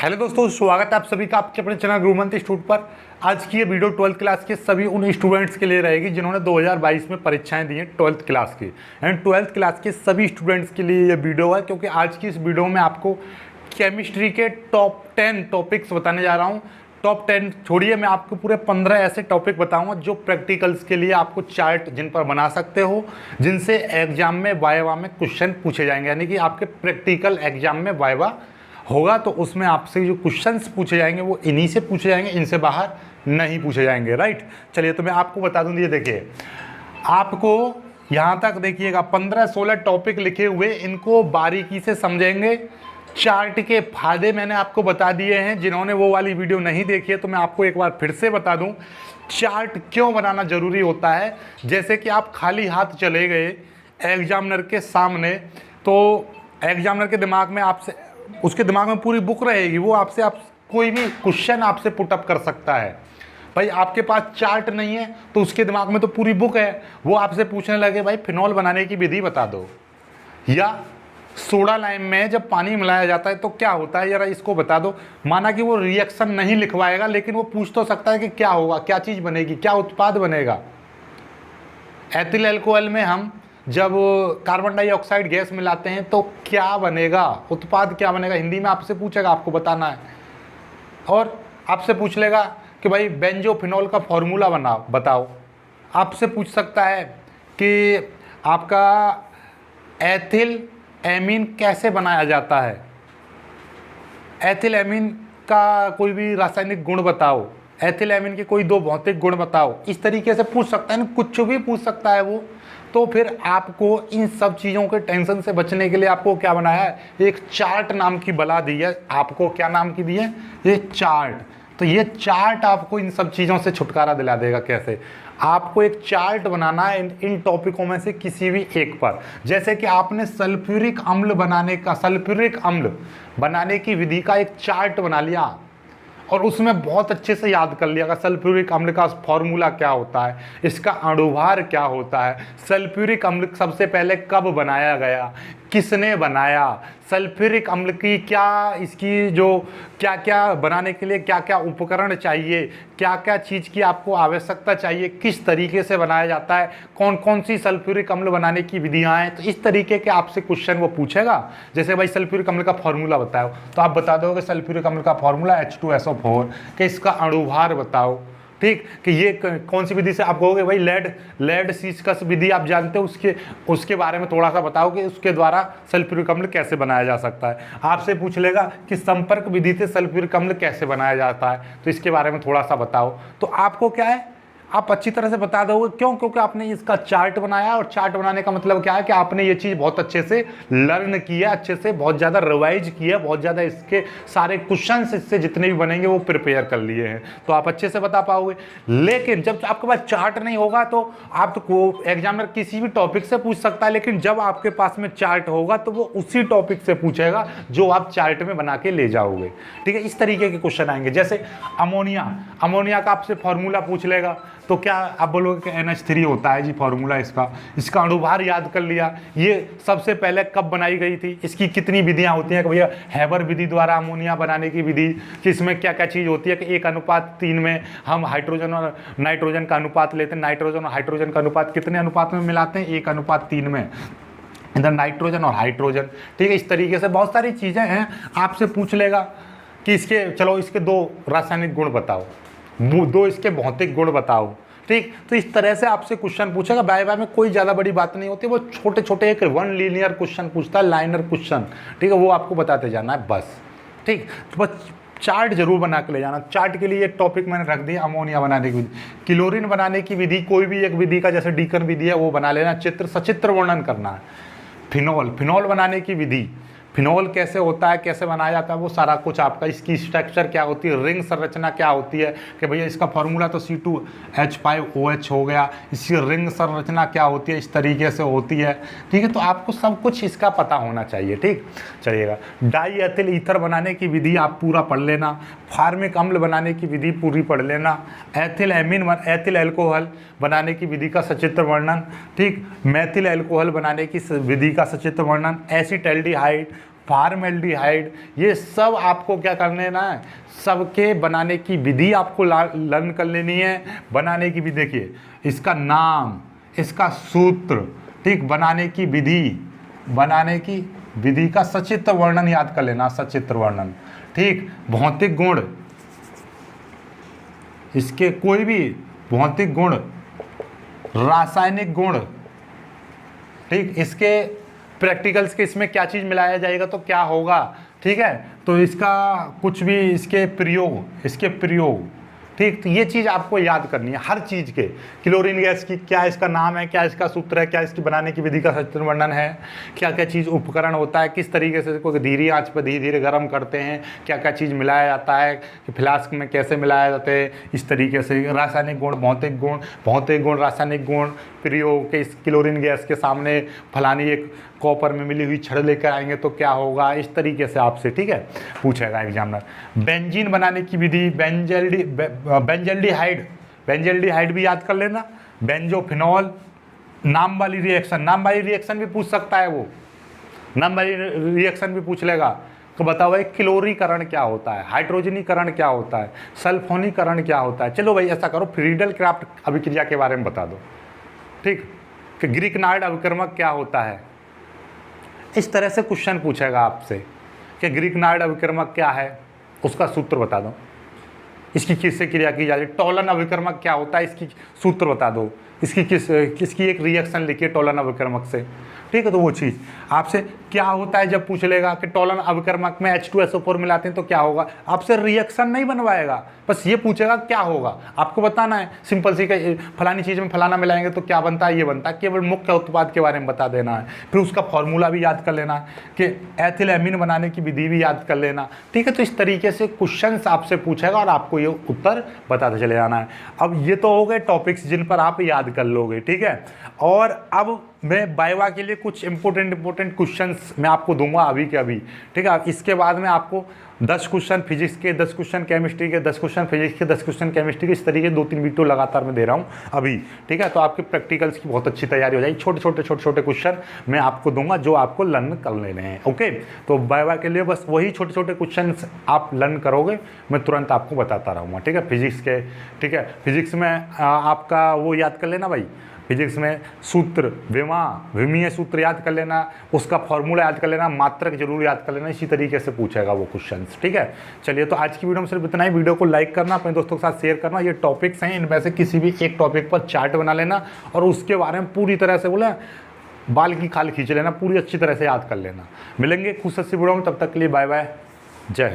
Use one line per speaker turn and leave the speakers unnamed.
Hello दोस्तों, स्वागत है आप सभी का आपके अपने चैनल गुरुमंत्र इंस्टीट्यूट पर। आज की ये वीडियो 12th क्लास के सभी उन स्टूडेंट्स के लिए रहेगी जिन्होंने 2022 में परीक्षाएं दी हैं 12th क्लास की। एंड 12th क्लास के सभी स्टूडेंट्स के लिए ये वीडियो है, क्योंकि आज की इस वीडियो में आपको केमिस्ट्री के टॉप 10 टॉपिक्स बताने जा रहा हूँ। टॉप 10 छोड़िए, मैं आपको पूरे 15 ऐसे टॉपिक बताऊंगा जो प्रैक्टिकल्स के लिए आपको चार्ट जिन पर बना सकते हो, जिनसे एग्जाम में वाइवा में क्वेश्चन पूछे जाएंगे। यानी कि आपके प्रैक्टिकल एग्जाम में वाइवा होगा तो उसमें आपसे जो क्वेश्चंस पूछे जाएंगे वो इन्हीं से पूछे जाएंगे, इनसे बाहर नहीं पूछे जाएंगे। राइट, चलिए तो मैं आपको बता दूं। ये देखिए, आपको यहाँ तक देखिएगा 15-16 टॉपिक लिखे हुए, इनको बारीकी से समझेंगे। चार्ट के फायदे मैंने आपको बता दिए हैं। जिन्होंने वो वाली वीडियो नहीं देखी है तो मैं आपको एक बार फिर से बता दूं, चार्ट क्यों बनाना ज़रूरी होता है। जैसे कि आप खाली हाथ चले गए एग्जामिनर के सामने, तो एग्जामिनर के दिमाग में आपसे, उसके दिमाग में पूरी बुक रहेगी, वो आपसे कोई भी क्वेश्चन आपसे पुटअप कर सकता है। भाई आपके पास चार्ट नहीं है तो उसके दिमाग में तो पूरी बुक है, वो आपसे पूछने लगे भाई फिनॉल बनाने की विधि बता दो, या सोडा लाइम में जब पानी मिलाया जाता है तो क्या होता है जरा इसको बता दो। माना कि वो रिएक्शन नहीं लिखवाएगा, लेकिन वो पूछ तो सकता है कि क्या होगा, क्या चीज़ बनेगी, क्या उत्पाद बनेगा। एथिल अल्कोहल में हम जब कार्बन डाइऑक्साइड गैस मिलाते हैं तो क्या बनेगा, उत्पाद क्या बनेगा, हिंदी में आपसे पूछेगा, आपको बताना है। और आपसे पूछ लेगा कि भाई बेंजोफिनॉल का फॉर्मूला बताओ। आपसे पूछ सकता है कि आपका एथिल एमीन कैसे बनाया जाता है, एथिल एमीन का कोई भी रासायनिक गुण बताओ, एथिल एमीन के कोई दो भौतिक गुण बताओ। इस तरीके से पूछ सकता है ना, कुछ भी पूछ सकता है वो। तो फिर आपको इन सब चीज़ों के टेंशन से बचने के लिए आपको क्या बनाया है, एक चार्ट नाम की बला दी है। आपको क्या नाम की दी है, ये चार्ट। तो ये चार्ट आपको इन सब चीज़ों से छुटकारा दिला देगा। कैसे, आपको एक चार्ट बनाना है इन टॉपिकों में से किसी भी एक पर। जैसे कि आपने सल्फ्यूरिक अम्ल बनाने की विधि का एक चार्ट बना लिया और उसमें बहुत अच्छे से याद कर लिया सल्फ्यूरिक अम्ल का फॉर्मूला क्या होता है, इसका अणुभार क्या होता है, सल्फ्यूरिक अम्ल सबसे पहले कब बनाया गया, किसने बनाया, सल्फ्यूरिक अम्ल की इसकी जो क्या क्या बनाने के लिए क्या क्या उपकरण चाहिए, क्या क्या चीज़ की आपको आवश्यकता चाहिए, किस तरीके से बनाया जाता है, कौन कौन सी सल्फ्यूरिक अम्ल बनाने की विधियाँ हैं। तो इस तरीके के आपसे क्वेश्चन वो पूछेगा। जैसे भाई सल्फ्यूरिक अम्ल का फॉर्मूला बताओ, तो आप बता दोगे सल्फ्यूरिक अम्ल का फॉर्मूला H2SO4, कि इसका अणुभार बताओ। ठीक, कि ये कौन सी विधि से, आप कहोगे भाई लेड सीसकस विधि आप जानते हो, उसके बारे में थोड़ा सा बताओ कि उसके द्वारा सल्फ्यूरिक अम्ल कैसे बनाया जा सकता है। आपसे पूछ लेगा कि संपर्क विधि से सल्फ्यूरिक अम्ल कैसे बनाया जाता है, तो इसके बारे में थोड़ा सा बताओ। तो आपको क्या है, आप अच्छी तरह से बता दोगे। क्यों? क्योंकि आपने इसका चार्ट बनाया, और चार्ट बनाने का मतलब क्या है कि आपने ये चीज़ बहुत अच्छे से लर्न किया, अच्छे से बहुत ज़्यादा रिवाइज किया, बहुत ज़्यादा इसके सारे क्वेश्चंस इससे जितने भी बनेंगे वो प्रिपेयर कर लिए हैं, तो आप अच्छे से बता पाओगे। लेकिन जब आपके पास चार्ट नहीं होगा तो आप तो एग्जामिनर किसी भी टॉपिक से पूछ सकता है, लेकिन जब आपके पास में चार्ट होगा तो वो उसी टॉपिक से पूछेगा जो आप चार्ट में बना के ले जाओगे। ठीक है, इस तरीके के क्वेश्चन आएंगे। जैसे अमोनिया का आपसे फॉर्मूला पूछ लेगा, तो क्या आप बोलोगे कि NH3 होता है जी फॉर्मूला इसका अणुभार याद कर लिया। ये सबसे पहले कब बनाई गई थी, इसकी कितनी विधियां होती हैं कि भैया हैबर विधि द्वारा अमोनिया बनाने की विधि, कि इसमें क्या क्या चीज़ होती है कि 1:3 में हम हाइड्रोजन और नाइट्रोजन का अनुपात लेते हैं, नाइट्रोजन और हाइड्रोजन का अनुपात कितने अनुपात में मिलाते हैं, 1:3 में, इधर नाइट्रोजन और हाइड्रोजन। ठीक है, इस तरीके से बहुत सारी चीज़ें हैं। आपसे पूछ लेगा कि इसके 2 रासायनिक गुण बताओ, 2 इसके भौतिक गुण बताओ। ठीक, तो इस तरह से आपसे क्वेश्चन पूछेगा। वाइवा में कोई ज़्यादा बड़ी बात नहीं होती, वो छोटे छोटे एक 1 लीनियर क्वेश्चन पूछता है, लाइनर क्वेश्चन। ठीक है, वो आपको बताते जाना है बस। ठीक, तो बस चार्ट जरूर बना के ले जाना। चार्ट के लिए एक टॉपिक मैंने रख दिया, अमोनिया बनाने की विधि, क्लोरीन बनाने की विधि, कोई भी एक विधि का, जैसे डीकन विधि है वो बना लेना, सचित्र वर्णन करना है। फिनॉल बनाने की विधि, फिनॉल कैसे होता है, कैसे बनाया जाता है, वो सारा कुछ आपका, इसकी स्ट्रक्चर क्या होती है, रिंग संरचना क्या होती है, कि भैया इसका फॉर्मूला तो C2H5OH हो गया, इसकी रिंग संरचना क्या होती है, इस तरीके से होती है। ठीक है, तो आपको सब कुछ इसका पता होना चाहिए। ठीक, चलिएगा। डाई एथिल ईथर बनाने की विधि आप पूरा पढ़ लेना, फार्मिक अम्ल बनाने की विधि पूरी पढ़ लेना, एथिल अल्कोहल बनाने की विधि का सचित्र वर्णन। ठीक, मेथिल अल्कोहल बनाने की विधि का सचित्र वर्णन, एसिटाल्डिहाइड, फॉर्मेल्डिहाइड, ये सब आपको क्या कर लेना है, सबके बनाने की विधि आपको लर्न कर लेनी है। बनाने की विधि, देखिए इसका नाम, इसका सूत्र, ठीक, बनाने की विधि का सचित्र वर्णन याद कर लेना, सचित्र वर्णन, ठीक। भौतिक गुण, इसके कोई भी भौतिक गुण, रासायनिक गुण, ठीक, इसके प्रैक्टिकल्स के इसमें क्या चीज़ मिलाया जाएगा तो क्या होगा, ठीक है। तो इसका कुछ भी, इसके प्रयोग, ठीक। तो ये चीज़ आपको याद करनी है हर चीज़ के। क्लोरीन गैस की क्या इसका नाम है, क्या इसका सूत्र है, क्या इसकी बनाने की विधि का सचित्र वर्णन है, क्या क्या चीज़ उपकरण होता है, किस तरीके से इसको धीरे आंच पर धीरे धीरे गर्म करते हैं, क्या क्या चीज़ मिलाया जाता है, कि फ्लास्क में कैसे मिलाया जाता है, इस तरीके से। रासायनिक गुण, भौतिक गुण, रासायनिक गुण, प्रयोग के इस क्लोरीन गैस के सामने फलानी एक कॉपर में मिली हुई छड़ लेकर आएंगे तो क्या होगा, इस तरीके से आपसे, ठीक है, पूछेगा एग्जामिनर। बेंजीन बनाने की विधि, बेंजल्डिहाइड भी याद कर लेना। बेंजोफिनॉल, नाम वाली रिएक्शन भी पूछ सकता है वो, नाम वाली रिएक्शन भी पूछ लेगा। तो बताओ भाई क्लोरीकरण क्या होता है, हाइड्रोजनीकरण क्या होता है, सल्फोनीकरण क्या होता है। चलो भाई ऐसा करो, फ्रीडल क्राफ्ट अभिक्रिया के बारे में बता दो, ठीक, कि ग्रीकनार्ड अभिकर्मक क्या होता है। इस तरह से क्वेश्चन पूछेगा आपसे कि ग्रीकनार्ड अभिकर्मक क्या है, उसका सूत्र बता दो, इसकी किससे क्रिया की जाती है। टॉलन अभिकर्मक क्या होता है, इसकी सूत्र बता दो, किसकी एक रिएक्शन लिखिए टॉलन अभिकर्मक से, ठीक है। तो वो चीज़ आपसे क्या होता है जब पूछ लेगा कि टॉलन अभिकर्मक में H2SO4 मिलाते हैं तो क्या होगा, आपसे रिएक्शन नहीं बनवाएगा, बस ये पूछेगा क्या होगा, आपको बताना है सिंपल सी, फलानी चीज़ में फलाना मिलाएंगे तो क्या बनता है, ये बनता है। केवल मुख्य उत्पाद के बारे में बता देना है, फिर उसका फॉर्मूला भी याद कर लेना है, कि एथिलएमीन बनाने की विधि भी याद कर लेना, ठीक है। तो इस तरीके से क्वेश्चन आपसे पूछेगा और आपको ये उत्तर बताते चले जाना है। अब ये तो हो गए टॉपिक्स जिन पर आप याद कर लोगे, ठीक है। और अब मैं वाइवा के लिए कुछ इंपॉर्टेंट क्वेश्चंस मैं आपको दूंगा अभी के अभी, ठीक है। इसके बाद में आपको 10 क्वेश्चन फिजिक्स के, 10 क्वेश्चन केमिस्ट्री के, 10 क्वेश्चन फिजिक्स के, 10 क्वेश्चन केमिस्ट्री के, इस तरीके 2-3 वीडियो लगातार मैं दे रहा हूँ अभी, ठीक है। तो आपके प्रैक्टिकल्स की बहुत अच्छी तैयारी हो जाएगी। छोटे क्वेश्चन मैं आपको दूंगा जो आपको लर्न कर लेने हैं, ओके। तो वाइवा के लिए बस वही छोटे क्वेश्चन आप लर्न करोगे, मैं तुरंत आपको बताता रहूँगा, ठीक है, फिजिक्स के, ठीक है। फिजिक्स में आपका वो याद कर लेना भाई, फिजिक्स में सूत्र, विमीय सूत्र याद कर लेना, उसका फॉर्मूला याद कर लेना, मात्रक जरूर याद कर लेना, इसी तरीके से पूछेगा वो क्वेश्चंस, ठीक है। चलिए, तो आज की वीडियो में सिर्फ इतना ही। वीडियो को लाइक करना, अपने दोस्तों के साथ शेयर करना। ये टॉपिक्स हैं, इनमें से किसी भी एक टॉपिक पर चार्ट बना लेना और उसके बारे में पूरी तरह से बोला बाल की खाल खींच लेना, पूरी अच्छी तरह से याद कर लेना। मिलेंगे खुश सी वीडियो में, तब तक के लिए बाय बाय, जय हिंद।